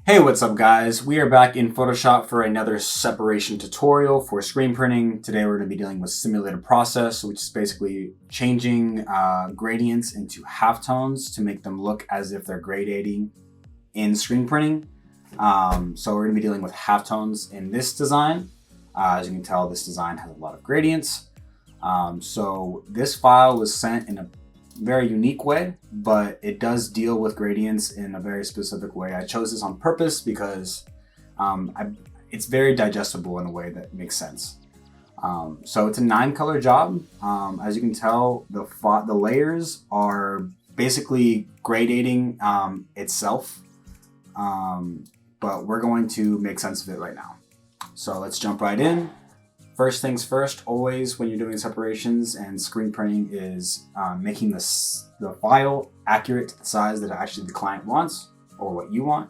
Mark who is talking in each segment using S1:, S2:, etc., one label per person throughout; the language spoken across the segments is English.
S1: Hey, what's up guys? We are back in Photoshop for another separation tutorial for screen printing. Today we're going to be dealing with simulated process, which is basically changing gradients into halftones to make them look as if they're gradating in screen printing. So we're going to be dealing with halftones in this design. As you can tell, this design has a lot of gradients. So this file was sent in a very unique way, but it does deal with gradients in a very specific way. I chose this on purpose because it's very digestible in a way that makes sense. So it's a 9-color job. As you can tell, the layers are basically gradating itself, but we're going to make sense of it right now. So let's jump right in. First things first, always when you're doing separations and screen printing is making the file accurate to the size that actually the client wants or what you want.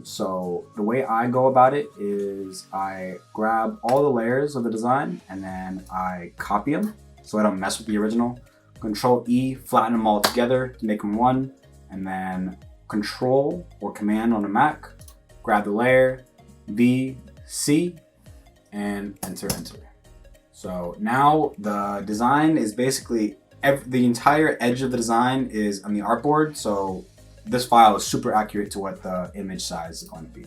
S1: So the way I go about it is I grab all the layers of the design and then I copy them so I don't mess with the original. Control E, flatten them all together to make them one, and then Control or Command on a Mac, grab the layer, V, C, and enter. So now the design is basically, the entire edge of the design is on the artboard. So this file is super accurate to what the image size is going to be.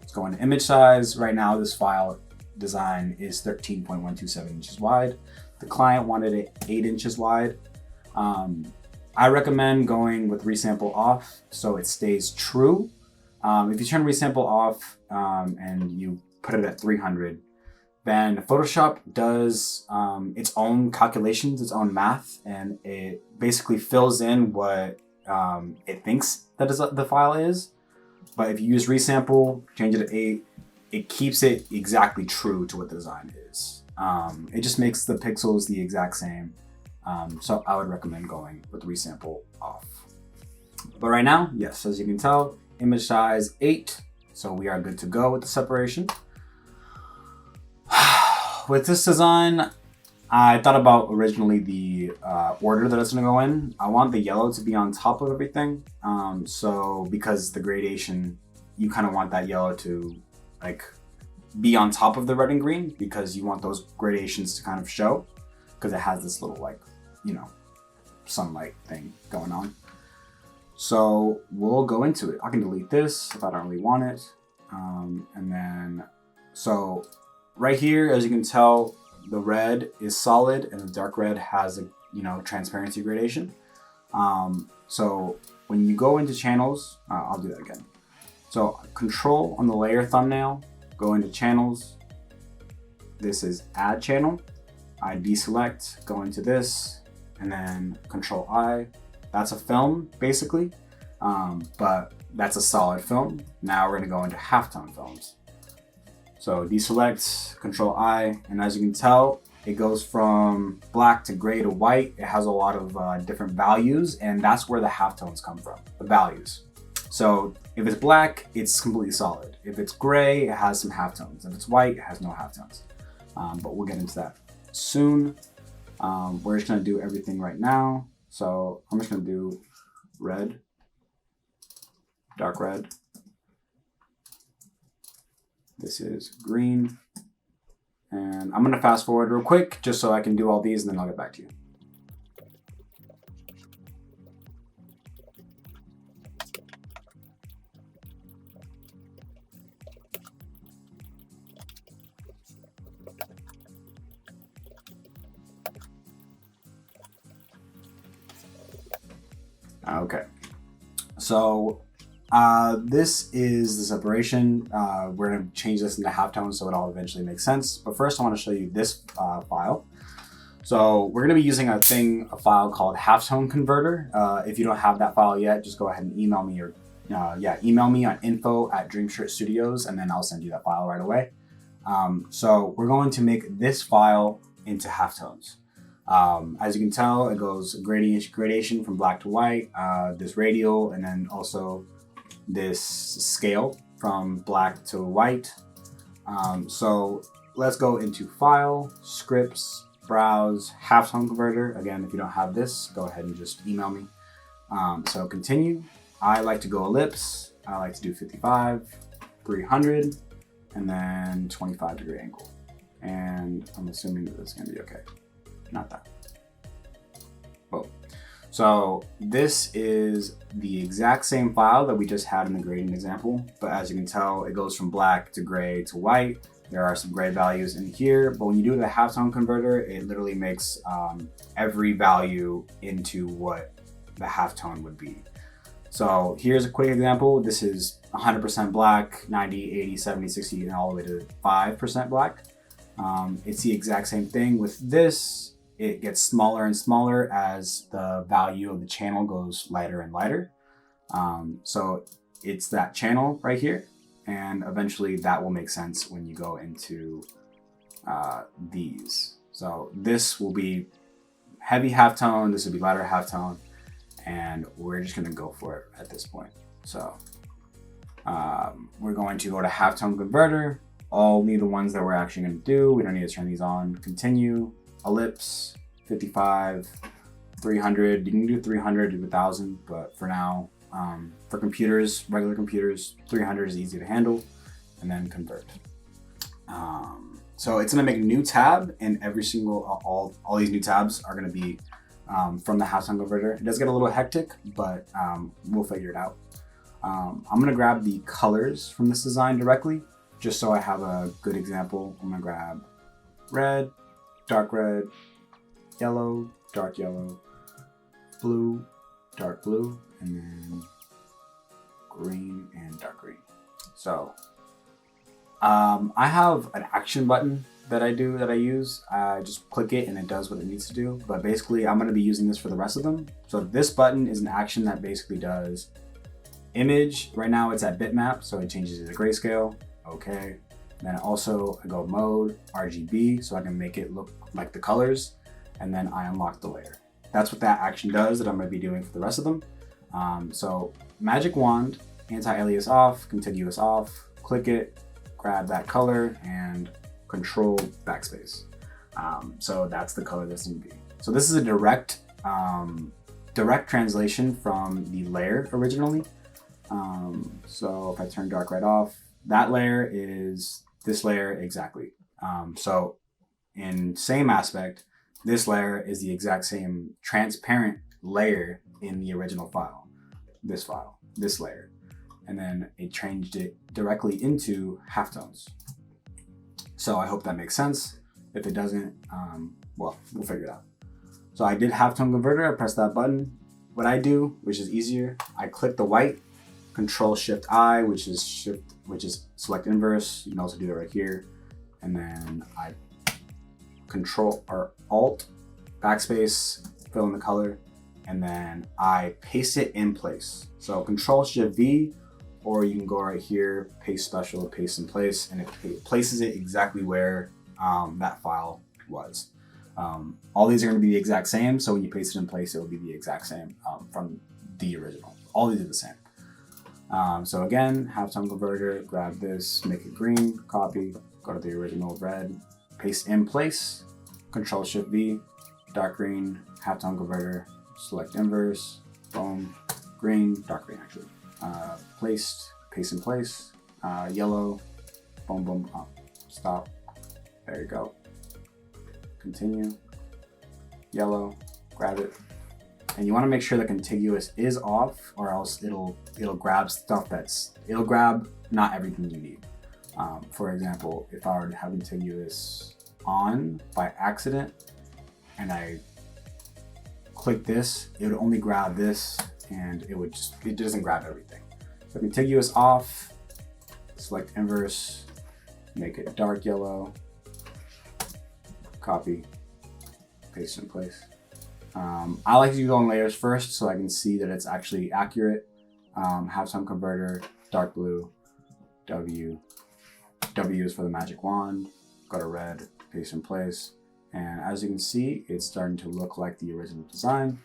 S1: Let's go into image size. Right now this file design is 13.127 inches wide. The client wanted it 8 inches wide. I recommend going with resample off so it stays true. If you turn resample off and you put it at 300, then Photoshop does its own calculations, its own math, and it basically fills in what it thinks that the file is. But if you use resample, change it to 8, it keeps it exactly true to what the design is. It just makes the pixels the exact same. So I would recommend going with resample off. But right now, yes, as you can tell, image size 8. So we are good to go with the separation. With this design, I thought about originally the order that it's going to go in. I want the yellow to be on top of everything. So because the gradation, you kind of want that yellow to like be on top of the red and green because you want those gradations to kind of show because it has this little like, you know, sunlight thing going on. So we'll go into it. I can delete this if I don't really want it. And then, so right here, as you can tell, the red is solid and the dark red has a, you know, transparency gradation. So when you go into channels, I'll do that again. So Control on the layer thumbnail, go into channels. This is add channel. I deselect, go into this, and then Control I. That's a film basically, but that's a solid film. Now we're gonna go into halftone films. So deselect, Control I, and as you can tell, it goes from black to gray to white. It has a lot of different values, and that's where the halftones come from, the values. So if it's black, it's completely solid. If it's gray, it has some halftones. If it's white, it has no halftones. But we'll get into that soon. We're just gonna do everything right now. So I'm just gonna do red, dark red. This is green. And I'm gonna fast forward real quick just so I can do all these and then I'll get back to you. Okay, so this is the separation. We're gonna change this into halftone so it all eventually makes sense. But first I wanna show you this file. So we're gonna be using a file called halftone converter. If you don't have that file yet, just go ahead and email me or email me on info@dreamshirtstudios and then I'll send you that file right away. So we're going to make this file into halftones. As you can tell, it goes gradation from black to white, this radial, and then also this scale from black to white. So let's go into File, Scripts, Browse, Halftone Converter. Again, if you don't have this, go ahead and just email me. So continue. I like to go ellipse, I like to do 55, 300, and then 25-degree angle. And I'm assuming that it's gonna be okay. Not that. Well, so this is the exact same file that we just had in the gradient example, but as you can tell, it goes from black to gray to white. There are some gray values in here, but when you do the halftone converter, it literally makes every value into what the halftone would be. So here's a quick example. This is 100% black, 90, 80, 70, 60, and all the way to 5% black. It's the exact same thing with this. It gets smaller and smaller as the value of the channel goes lighter and lighter. So it's that channel right here. And eventually that will make sense when you go into these. So this will be heavy halftone, this will be lighter halftone, and we're just gonna go for it at this point. So we're going to go to halftone converter, only the ones that we're actually gonna do. We don't need to turn these on. Continue, ellipse, 55, 300. You can do 300 to 1000, but for now, for computers, regular computers, 300 is easy to handle, and then convert. So it's gonna make a new tab, and every single, all these new tabs are gonna be from the halftone converter. It does get a little hectic, but we'll figure it out. I'm gonna grab the colors from this design directly, just so I have a good example. I'm gonna grab red, dark red, yellow, dark yellow, blue, dark blue, and then green and dark green. So I have an action button that I use. I just click it and it does what it needs to do. But basically I'm gonna be using this for the rest of them. So this button is an action that basically does image. Right now it's at bitmap, so it changes it to grayscale. Okay. Then also I go mode, RGB, so I can make it look like the colors. And then I unlock the layer. That's what that action does that I'm gonna be doing for the rest of them. So magic wand, anti-alias off, contiguous off, click it, grab that color, and control backspace. So that's the color that's gonna be. So this is a direct translation from the layer originally. So if I turn dark red off, that layer is this layer exactly. So in same aspect, this layer is the exact same transparent layer in the original file, this layer. And then it changed it directly into halftones. So I hope that makes sense. If it doesn't, well, we'll figure it out. So I did halftone converter, I pressed that button. What I do, which is easier, I click the white, Control Shift I, which is select inverse. You can also do that right here. And then I Control or Alt, backspace, fill in the color, and then I paste it in place. So Control Shift V, or you can go right here, paste special, paste in place, and it places it exactly where that file was. All these are going to be the exact same, so when you paste it in place, it will be the exact same from the original. All these are the same. So again, halftone converter, grab this, make it green, copy, go to the original red, paste in place, Control Shift V, dark green, halftone converter, select inverse, boom, green, dark green actually. Placed, paste in place, yellow, boom, boom, up, stop, there you go. Continue, yellow, grab it. And you want to make sure the contiguous is off, or else it'll grab stuff it'll grab not everything you need. For example, if I were to have contiguous on by accident and I click this, it would only grab this, and it doesn't grab everything. So contiguous off, select inverse, make it dark yellow, copy, paste in place. I like to go on layers first so I can see that it's actually accurate. Halftone converter, dark blue, W is for the magic wand, go to red, paste in place. And as you can see, it's starting to look like the original design.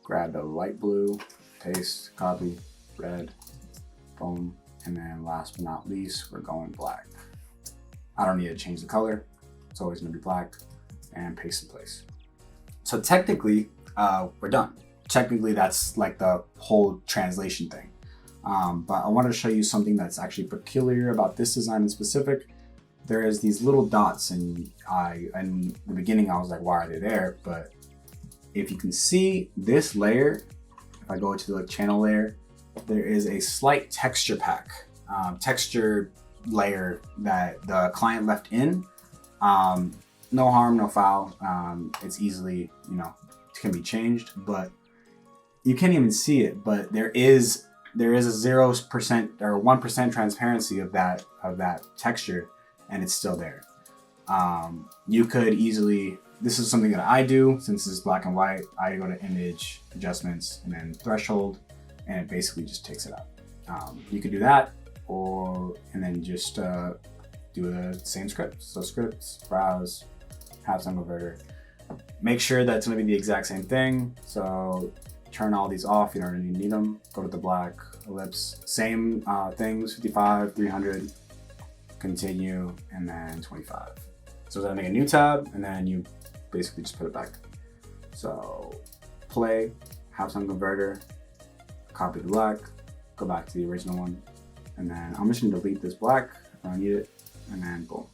S1: Grab the light blue, paste, copy, red, boom. And then last but not least, we're going black. I don't need to change the color. It's always gonna be black, and paste in place. So technically, we're done. Technically, that's like the whole translation thing. But I wanted to show you something that's actually peculiar about this design in specific. There is these little dots, and in the beginning I was like, why are they there? But if you can see this layer, if I go to the channel layer, there is a slight texture pack, texture layer that the client left in. No harm, no foul. It's easily, can be changed, but you can't even see it. But there is a 0% or 1% transparency of that texture, and it's still there. You could easily, this is something that I do since this is black and white. I go to image, adjustments, and then threshold, and it basically just takes it out. You could do that, and then just do the same script. So scripts, browse, halftone converter. Make sure that's going to be the exact same thing. So turn all these off. You don't really need them. Go to the black, ellipse, same things, 55, 300, continue, and then 25. So then make a new tab, and then you basically just put it back. So play, halftone converter, copy the black, go back to the original one, and then I'm just gonna delete this black if I don't need it, and then boom.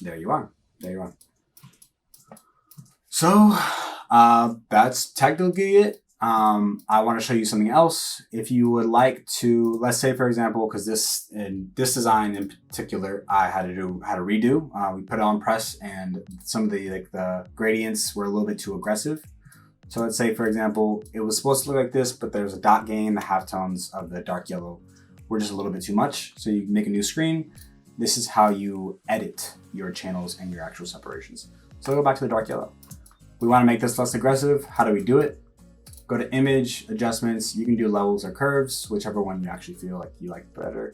S1: There you are. There you are. So that's technically it. I want to show you something else. If you would like to, let's say for example, because this design in particular, I had to redo. We put it on press, and some of the gradients were a little bit too aggressive. So let's say for example, it was supposed to look like this, but there's a dot gain. The halftones of the dark yellow were just a little bit too much. So you make a new screen. This is how you edit your channels and your actual separations. So go back to the dark yellow. We want to make this less aggressive. How do we do it? Go to image, adjustments. You can do levels or curves, whichever one you actually feel like you like better.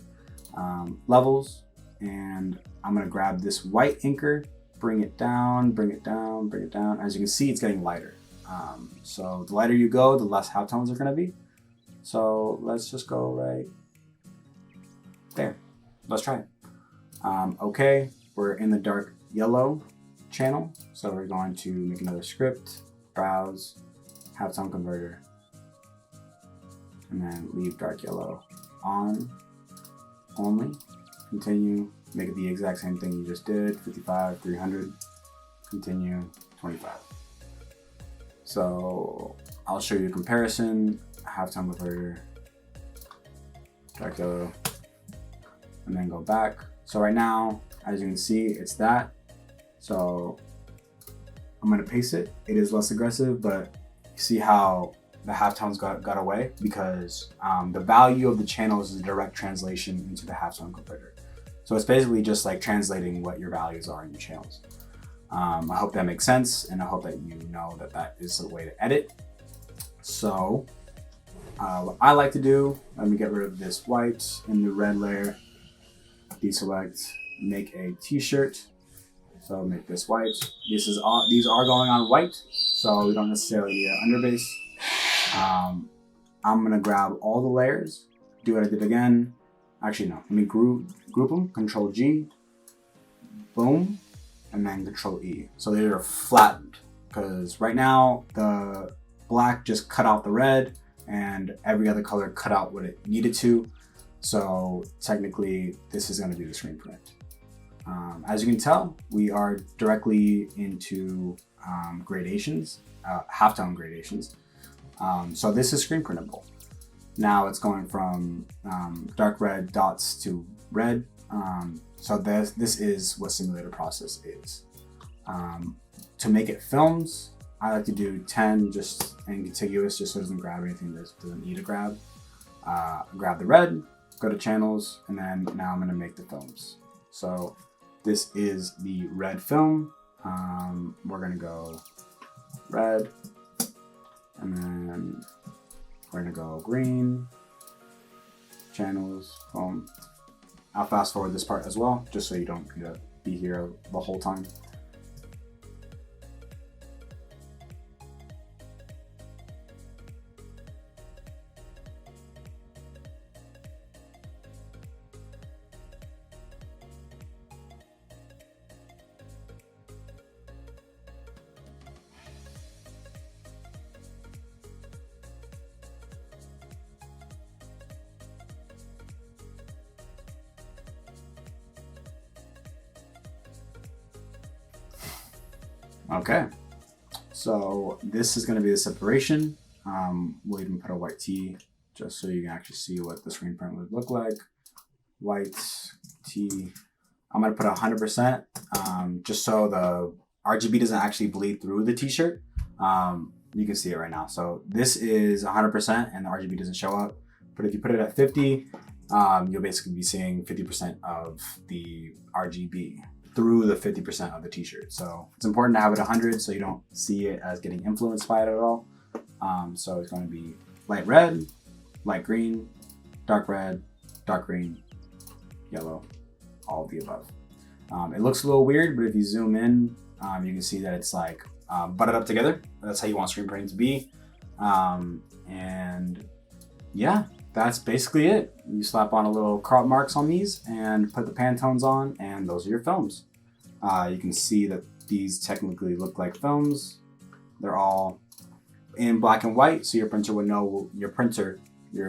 S1: Levels, and I'm gonna grab this white anchor, bring it down, bring it down, bring it down. As you can see, it's getting lighter. So the lighter you go, the less halftones are gonna be. So let's just go right there. Let's try it. Okay, we're in the dark yellow channel. So we're going to make another script, browse, halftone converter, and then leave dark yellow on only. Continue, make it the exact same thing you just did, 55, 300, continue, 25. So I'll show you a comparison, halftone converter, dark yellow, and then go back. So right now, as you can see, it's that. So I'm gonna paste it. It is less aggressive, but you see how the halftones got away, because the value of the channels is a direct translation into the halftone converter. So it's basically just like translating what your values are in your channels. I hope that makes sense, and I hope that you know that that is a way to edit. So what I like to do, let me get rid of this white in the red layer, deselect, make a t-shirt. So make this white. These are going on white, so we don't necessarily need an underbase. I'm gonna grab all the layers, do what I did again. Actually, no, let me group them, Control G, boom, and then Control E. So they are flattened, because right now the black just cut out the red, and every other color cut out what it needed to. So technically, this is gonna do the screen print. As you can tell, we are directly into gradations, halftone gradations. So this is screen printable. Now it's going from dark red dots to red. So this is what simulator process is. To make it films, I like to do 10 just and contiguous, just so it doesn't grab anything that doesn't need to grab. Grab the red, go to channels, and then now I'm gonna make the films. So this is the red film. We're gonna go red, and then we're gonna go green, channels, film. I'll fast forward this part as well, just so you don't need to be here the whole time. Okay, so this is going to be the separation. We'll even put a white T just so you can actually see what the screen print would look like. White T. I'm going to put 100% just so the RGB doesn't actually bleed through the t-shirt. You can see it right now. So this is 100% and the RGB doesn't show up. But if you put it at 50, you'll basically be seeing 50% of the RGB through the 50% of the t-shirt. So it's important to have it 100 so you don't see it as getting influenced by it at all. So it's going to be light red, light green, dark red, dark green, yellow, all of the above. It looks a little weird, but if you zoom in, you can see that it's like butted up together. That's how you want screen printing to be. And yeah, that's basically it. You slap on a little crop marks on these and put the Pantones on, and those are your films. You can see that these technically look like films. They're all in black and white, so your printer would know, your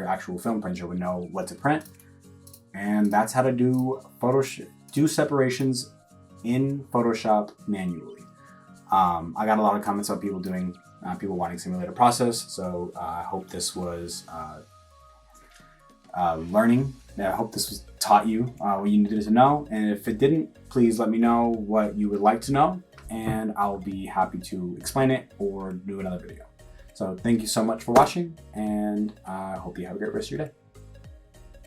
S1: actual film printer would know what to print. And that's how to do separations in Photoshop manually. I got a lot of comments about people wanting simulated process, so I hope this was learning. I hope this was taught you what you needed to know, and if it didn't, please let me know what you would like to know, and I'll be happy to explain it or do another video. So thank you so much for watching, and I hope you have a great rest of your day.